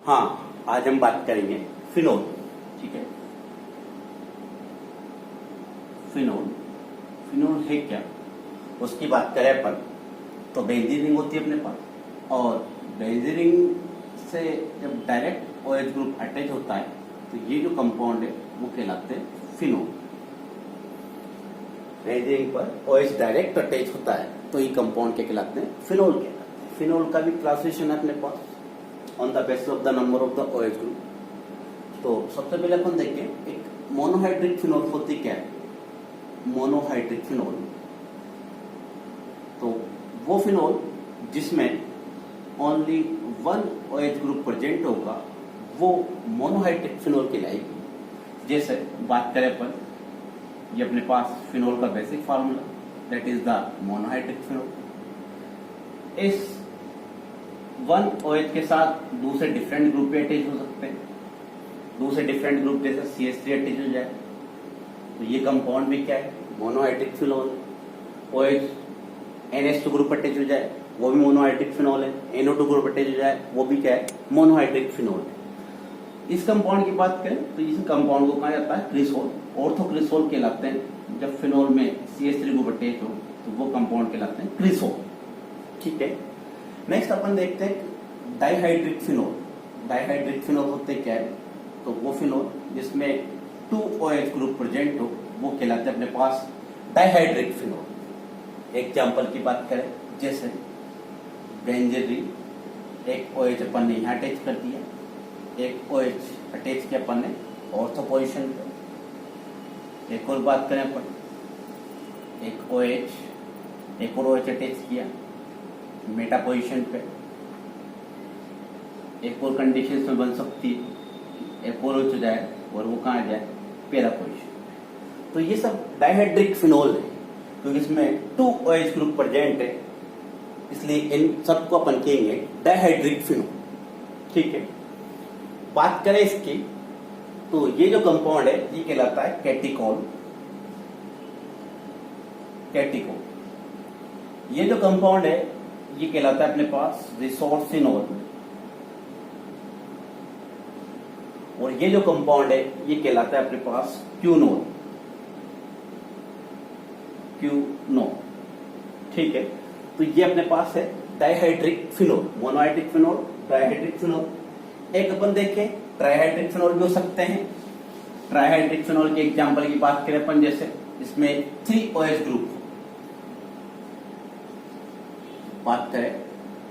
हाँ, आज हम बात करेंगे फिनोल। ठीक है, फिनोल फिनोल है क्या, उसकी बात करें अपन तो बेंजीन रिंग होती है अपने पास, और बेंजीन रिंग से जब डायरेक्ट OH ग्रुप अटैच होता है तो ये जो कंपाउंड है वो कहलाते हैं फिनोल। बेंजीन रिंग पर OH डायरेक्ट अटैच होता है तो ये कंपाउंड क्या कहलाते हैं, फिनोल कहलाते हैं। फिनोल का भी क्लासिफिकेशन है अपने pass on the basis of the number of the OH group. तो सबसे पहले अपन देखें एक मोनोहाइड्रिक फिनोल होती क्या है। मोनोहाइड्रिक फिनोल तो वो फिनोल जिसमें only one OH group present होगा वो मोनोहाइड्रिक फिनोल कहलाएगी। जैसे बात करें अपन, ये अपने पास फिनोल का basic formula that is the monohydric phenol. इस वन OH के साथ दूसरे डिफरेंट ग्रुप पे अटैच हो सकते हैं। दूसरे डिफरेंट ग्रुप जैसे CH3 अटैच हो जाए तो ये कंपाउंड भी क्या है, monohydric phenol. OH NH2 group attach हो जाए वो भी मोनोहाइड्रिक फिनोल है। NO2 ग्रुप अटैच हो जाए वो भी क्या है, मोनोहाइड्रिक फिनोल है। इस कंपाउंड की बात करें तो इस कंपाउंड को कहा जाता है क्रिसोल, ऑर्थोक्रिसोल कहलाते हैं। जब फिनोल में CH3 ग्रुप अटैच हो तो वो कंपाउंड कहलाते हैं क्रिसोल। ठीक है, नेक्स्ट अपन देखते हैं डाइहाइड्रिक फिनोल। डाइहाइड्रिक फिनोल होते क्या है, तो वो फिनोल जिसमें 2 OH ग्रुप प्रेजेंट हो वो कहलाते हैं अपने पास डाइहाइड्रिक फिनोल। एग्जाम्पल की बात करें जैसे बेंजीन रिंग, एक OH अपन ने यहाँ अटैच कर दिया, एक OH अटैच किया अपन ने ऑर्थो पोजीशन पे। एक और बात करें अपन, एक OH एक और OH अटैच किया मेटा पोजीशन पे। एक और कंडीशन में बन सकती है एक और OH हो जाए और वो कहाँ जाए, पैरा पोजीशन। तो ये सब डाइहाइड्रिक फिनोल है क्योंकि इसमें 2 OH ग्रुप प्रेजेंट है, इसलिए इन सबको अपन कहेंगे डाइहाइड्रिक फिनोल। ठीक है, बात करें इसकी तो ये जो कंपाउंड है ये कहलाता है कैटिकोल। कैटिकोल ये जो कंपाउंड है ये कहलाता है अपने पास रिसोर्सिनोल, और ये जो कंपाउंड है ये कहलाता है अपने पास क्यूनोल। ठीक है, तो ये अपने पास है dihydric phenol, monohydric phenol, dihydric phenol. एक अपन देखें ट्राइहाइड्रिक फिनोल भी हो सकते हैं। ट्राइहाइड्रिक फिनोल के एग्जांपल की बात करें अपन, जैसे इसमें 3 OH ग्रुप बात करें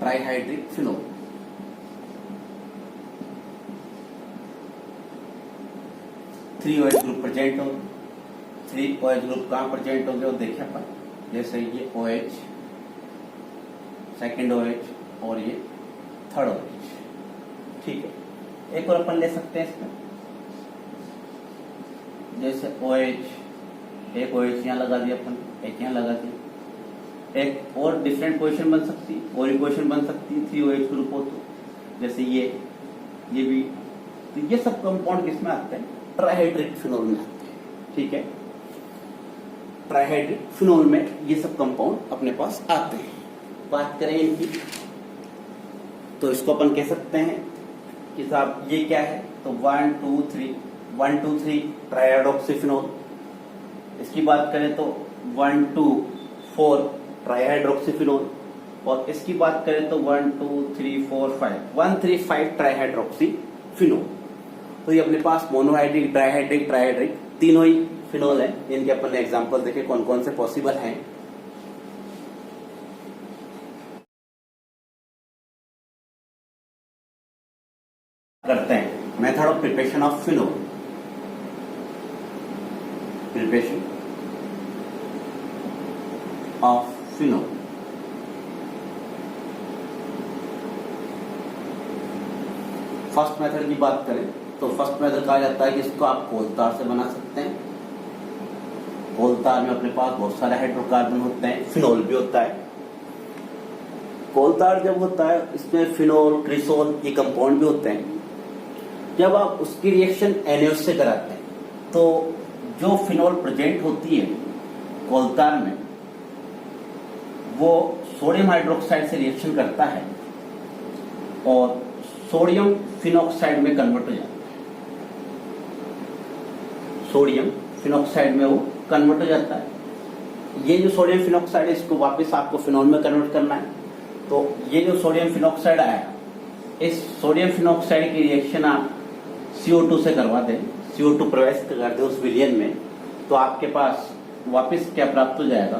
trihydric phenol. Three OH group present हो, 3 OH ग्रुप कहां प्रेजेंट होंगे वो देखें अपन, जैसे ये OH, सेकेंड OH और ये थर्ड OH। ठीक है, एक और अपन ले सकते हैं इसमें, जैसे OH, एक OH यहाँ लगा दिया अपन, एक यहाँ लगा दिया। एक और डिफरेंट पोजीशन बन सकती है, और पोजीशन बन सकती है 3 OH ग्रुप हो तो, जैसे ये भी। तो ये सब कंपाउंड किसमें आते हैं, ट्राइहाइड्रिक फिनोल में आते हैं। ठीक है, ट्राइहाइड्रिक फिनोल में ये सब कंपाउंड अपने पास आते हैं। बात करें इनकी तो इसको अपन कह सकते हैं कि साहब ये क्या है, तो 1 2 3 ट्राइहाइड्रोक्सीफिनोल। इसकी बात करें तो 1 2 4 ट्राइहाइड्रोक्सीफिनोल, और इसकी बात करें तो 1 2 3 4 5 1 3 5 ट्राइहाइड्रोक्सीफिनोल। तो ये अपने पास मोनोहाइड्रिक, डाइहाइड्रिक, ट्राइहाइड्रिक तीनों ही फिनोल है। इनके अपन ने एग्जांपल देखे कौन कौन से पॉसिबल हैं। करते हैं method of preparation of phenol. Preparation of phenol. First method की बात करें तो फर्स्ट मेथड कहा जाता है कि इसको आप कोलतार से बना सकते हैं। कोलतार में अपने पास बहुत सारे हाइड्रोकार्बन होते हैं, फिनोल भी होता है। कोलतार जब होता है इसमें फिनोल, क्रिसोल ये कंपाउंड भी होते हैं। जब आप उसकी रिएक्शन NaOH से कराते हैं तो जो फिनोल प्रेजेंट होती है कोलतार में वो सोडियम हाइड्रोक्साइड से रिएक्शन करता है और सोडियम फिनॉक्साइड में कन्वर्ट हो जाता है, सोडियम फिनॉक्साइड में वो कन्वर्ट हो जाता है। ये जो सोडियम फिनॉक्साइड है इसको वापस आपको फिनॉल में कन्वर्ट करना है। तो ये जो सोडियम फिनॉक्साइड आया, इस सोडियम फिनॉक्साइड की रिएक्शन आप CO2 से करवा दें, CO2 प्रवेश कर दे उस विलयन में, तो आपके पास वापस क्या प्राप्त हो जाएगा,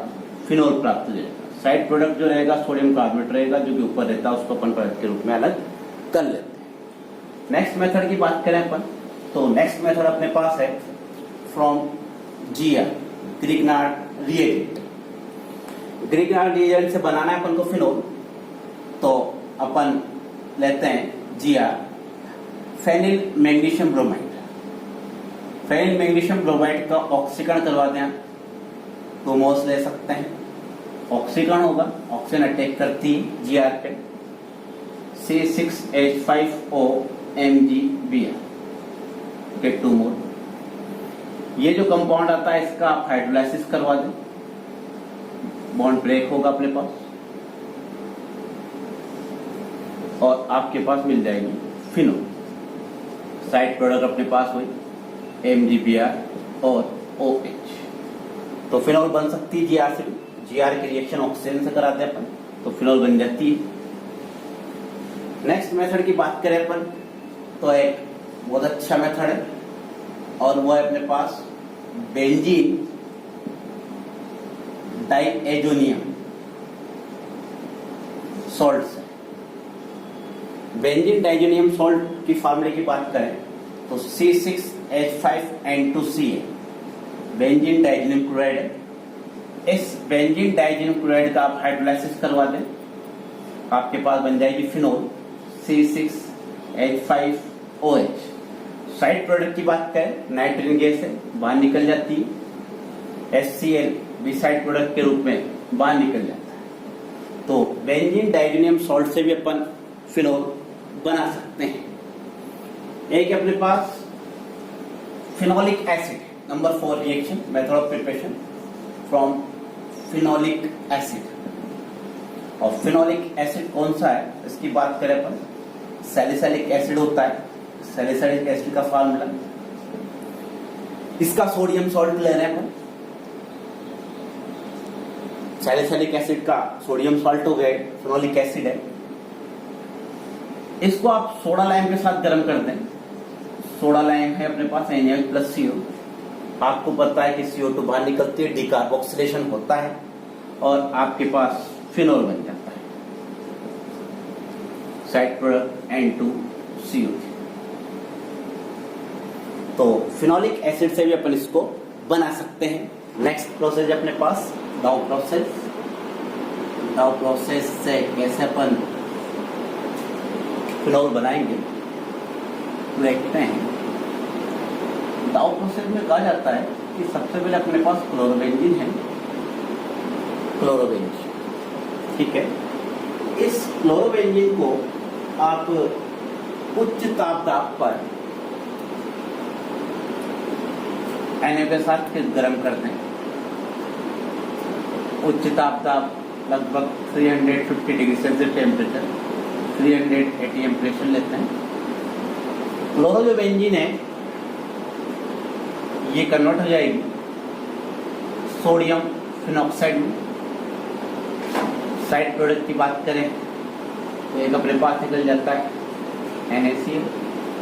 फिनॉल प्राप्त हो जाएगा। साइड प्रोडक्ट जो रहेगा सोडियम कार्बोनेट रहेगा, जो कि ऊपर रहता है उसको अपन प्रोडक्ट के रूप में अलग कर लेते हैं। नेक्स्ट मेथड की बात करें अपन, तो नेक्स्ट मेथड अपने पास है from GR, Grignard reagent. Grignard reagent से बनाना है अपन को फिनोल, तो अपन लेते हैं GR, phenyl magnesium bromide. Phenyl magnesium bromide का ऑक्सीकरण करवा दें, 2 मोल्स ले सकते हैं। ऑक्सीकरण होगा, ऑक्सीजन अटैक करती है GR पे, C6H5O MgBr, गेट 2 मोल। ये जो कंपाउंड आता है इसका आप हाइड्रोलाइसिस करवा दें, बॉन्ड ब्रेक होगा अपने पास और आपके पास मिल जाएगी फिनोल। साइड प्रोडक्ट अपने पास हुई MgBr और OH, तो फिनोल बन सकती है GR से। GR की रिएक्शन ऑक्सीजन से कराते हैं अपन, तो फिनोल बन जाती है। नेक्स्ट मेथड की बात करें अपन, तो एक बहुत अच्छा मेथड है और वो है अपने पास बेंजीन डाइएजोनियम सॉल्ट से। बेंजीन डाइएजोनियम सॉल्ट की फार्मूले की बात करें तो C6H5N2C है, बेंजीन डाइएजोनियम क्लोराइड है। इस बेंजीन डाइएजोनियम क्लोराइड का आप हाइड्रोलाइसिस करवा दें, आपके पास बन जाएगी फिनोल C6H5OH। साइड प्रोडक्ट की बात करें, नाइट्रोजन गैस है, बाहर निकल जाती है, HCl भी साइड प्रोडक्ट के रूप में बाहर निकल जाता है। तो बेंजीन डाइएजोनियम सॉल्ट से भी अपन फिनोल बना सकते हैं। एक अपने पास phenolic acid, number 4 reaction, method of preparation from phenolic acid. और फिनोलिक एसिड कौन सा है इसकी बात करें अपन, सैलिसिलिक एसिड होता है। सैलिसिलिक एसिड का फार्मूला, इसका सोडियम सॉल्ट ले रहे हैं अपन, सैलिसिलिक एसिड का सोडियम सॉल्ट हो गए, फिनोलिक एसिड है। इसको आप सोडा लाइम के साथ गर्म कर दें। सोडा लाइम है अपने पास Na+CO, आपको पता है कि CO2 बाहर निकलती है, डिकार्बोक्सिलेशन होता है और आपके पास फिनोल बन जाता है, साइड प्रोडक्ट N2CO। तो फिनोलिक एसिड से भी अपन इसको बना सकते हैं। नेक्स्ट प्रोसेस अपने पास डाउ प्रोसेस। डाउ प्रोसेस से कैसे अपन फिनोल बनाएंगे देखते हैं। डाउ प्रोसेस में कहा जाता है कि सबसे पहले अपने पास क्लोरोबेंजीन है, क्लोरोबेंजीन, ठीक है। इस क्लोरोबेंजीन को आप उच्च तापदाब पर Na के साथ गर्म कर दें। उच्च तापदाब लगभग 350 degree Celsius temperature, 300 atm pressure लेते हैं। क्लोरो जो बेंजीन है ये कन्वर्ट हो जाएगी सोडियम फिनॉक्साइड में। साइड प्रोडक्ट की बात करें तो एक अपने पास निकल जाता है NaCl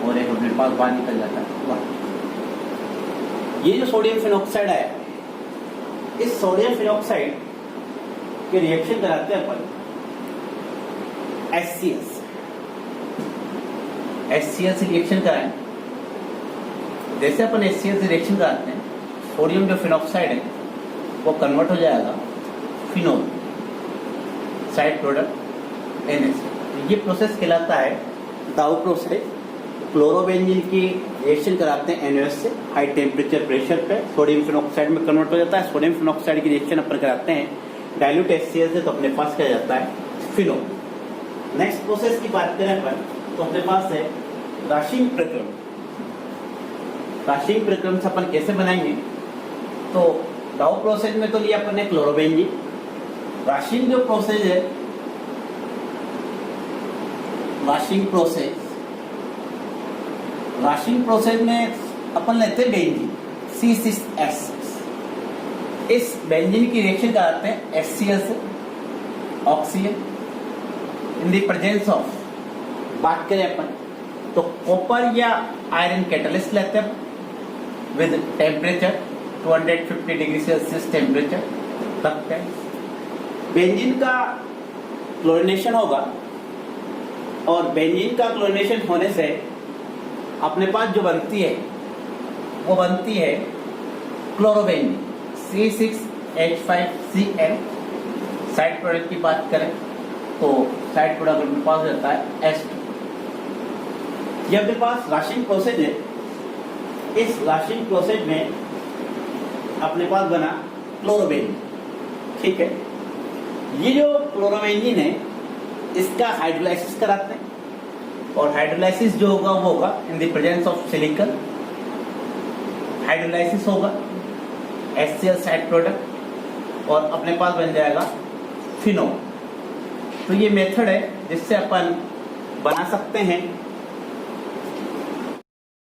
और एक अपने पास बाहर निकल जाता है। ये जो सोडियम फिनॉक्साइड है, इस सोडियम फिनॉक्साइड के रिएक्शन कराते हैं अपन HCl से रिएक्शन कराएं। जैसे अपन HCl से रिएक्शन कराते हैं, सोडियम जो फिनॉक्साइड है वो कन्वर्ट हो जाएगा फिनोल, साइड प्रोडक्ट NaCl। ये प्रोसेस कहलाता है डाउ प्रोसेस। क्लोरोबेंजीन की रिएक्शन कराते हैं NaOH से, हाई टेम्परेचर प्रेशर पे सोडियम फिनॉक्साइड में कन्वर्ट हो जाता है। सोडियम फिनॉक्साइड की रिएक्शन अपन कराते हैं डाइल्यूट HCl से, तो अपने पास क्या जाता है फिनोल। नेक्स्ट प्रोसेस की बात करें अपन तो अपने पास है राशिंग प्रक्रम। राशिंग प्रक्रम से अपन कैसे बनाएंगे, तो डाउ प्रोसेस में तो लिया अपन ने क्लोरोबेंजीन। राशिंग जो प्रोसेस है, राशिंग प्रोसेस राशिंग प्रोसेस में अपन लेते हैं बेंजीन C6H6। इस बेंजीन की रिएक्शन कराते हैं HCl से oxygen in the presence of, बात करें अपन तो कॉपर या आयरन कैटलिस्ट लेते हैं with temperature 250 degree Celsius temperature रखते हैं। बेंजीन का क्लोरीनेशन होगा और बेंजीन का क्लोरीनेशन होने से अपने पास जो बनती है वो बनती है क्लोरोबेंजीन C6H5Cl। साइड प्रोडक्ट की बात करें तो साइड प्रोडक्ट अपने पास रहता है H2। ये अपने पास राशिंग प्रोसेस है। इस राशिंग प्रोसेस में अपने पास बना क्लोरोबेंजीन, ठीक है। ये जो क्लोरोबेंजीन है इसका हाइड्रोलाइसिस कराते हैं और हाइड्रोलाइसिस जो होगा वो होगा in the presence of silicon. Hydrolysis होगा HCl साइड प्रोडक्ट और अपने पास बन जाएगा फिनोल। तो ये मेथड है जिससे अपन बना सकते हैं